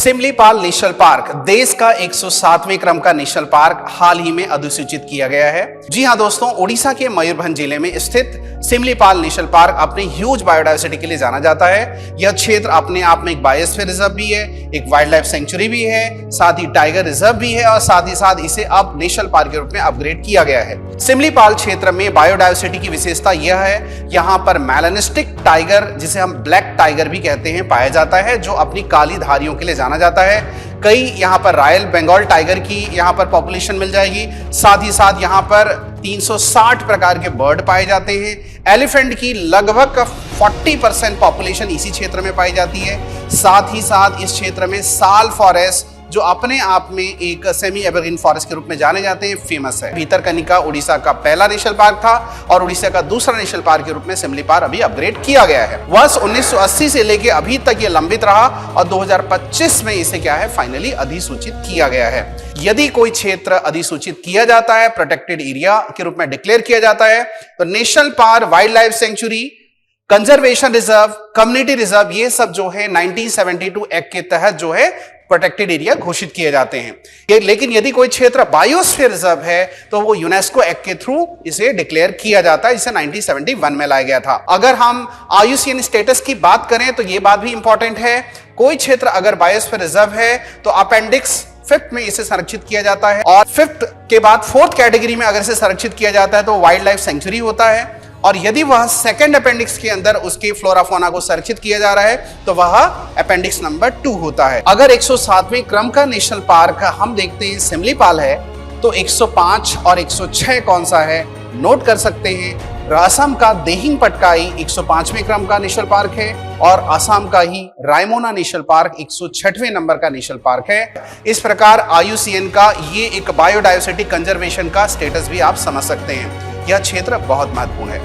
Similipal national park देश का 107वें क्रम का नेशनल पार्क हाल ही में अधिसूचित किया गया है। जी हां दोस्तों, ओडिशा के मयूरभंज जिले में स्थित सिमलीपाल नेशनल पार्क अपनी ह्यूज बायोडायवर्सिटी के लिए जाना जाता है। यह क्षेत्र अपने आप में एक बायोस्फीयर रिजर्व भी है, एक वाइल्ड लाइफ सेंचुरी भी है, साथ ही टाइगर रिजर्व भी है और साथ ही साथ इसे अब नेशनल पार्क के रूप में अपग्रेड किया गया है। सिमलीपाल क्षेत्र में बायोडायवर्सिटी की विशेषता यह है, यहाँ पर मेलानिस्टिक टाइगर, जिसे हम ब्लैक टाइगर भी कहते हैं, पाया जाता है, जो अपनी काली धारियों के लिए जाना जाता है। कई यहाँ पर रॉयल बंगाल टाइगर की यहाँ पर पॉपुलेशन मिल जाएगी। साथ ही साथ यहाँ पर 360 प्रकार के बर्ड पाए जाते हैं। एलिफेंट की लगभग 40% पॉपुलेशन इसी क्षेत्र में पाई जाती है। साथ ही साथ इस क्षेत्र में साल फॉरेस्ट, जो अपने आप में एक सेमी एवरग्रीन फॉरेस्ट के रूप में जाने जाते हैं, फेमस है। भितरकनिका उड़ीसा का पहला नेशनल पार्क था और उड़ीसा का दूसरा नेशनल पार्क के रूप में सिमलीपाल अभी अपग्रेड किया गया है। वर्ष 1980 से लेके अभी तक ये लंबित रहा और 2025 में इसे क्या है, फाइनली अधिसूचित किया गया है। यदि कोई क्षेत्र अधिसूचित किया जाता है, प्रोटेक्टेड एरिया के रूप में डिक्लेयर किया जाता है, तो national park, wild life sanctuary, conservation reserve, community reserve, ये सब जो है 1972 एक्ट के तहत जो है प्रोटेक्टेड एरिया घोषित किए जाते हैं। लेकिन यदि कोई क्षेत्र बायोस्फीयर रिजर्व है तो वो यूनेस्को एक्ट के थ्रू इसे डिक्लेयर किया जाता है, जिसे 1971 में लाया गया था। अगर हम IUCN स्टेटस की बात करें तो ये बात भी इंपॉर्टेंट है। कोई क्षेत्र अगर बायोस्फीयर रिजर्व है तो अपेंडिक्स 5th में इसे संरक्षित किया जाता है और 5th के बाद 4th कैटेगरी में अगर इसे संरक्षित किया जाता है तो वाइल्ड लाइफ सेंचुरी होता है। और यदि वह सेकंड अपेंडिक्स के अंदर उसके फ्लोरा फौना को संरक्षित किया जा रहा है तो वह अपेंडिक्स नंबर 2 होता है। अगर 107वें क्रम का नेशनल पार्क हम देखते हैं सिमलीपाल है, तो 105 और 106 कौन सा है नोट कर सकते हैं। असम का देहिंग पटकाई 105वें क्रम का नेशनल पार्क है और असम का ही रायमोना नेशनल पार्क 106वें नंबर का नेशनल पार्क है। इस प्रकार IUCN का ये एक बायोडायवर्सिटी कंजर्वेशन का स्टेटस भी आप समझ सकते हैं। यह क्षेत्र बहुत महत्वपूर्ण है।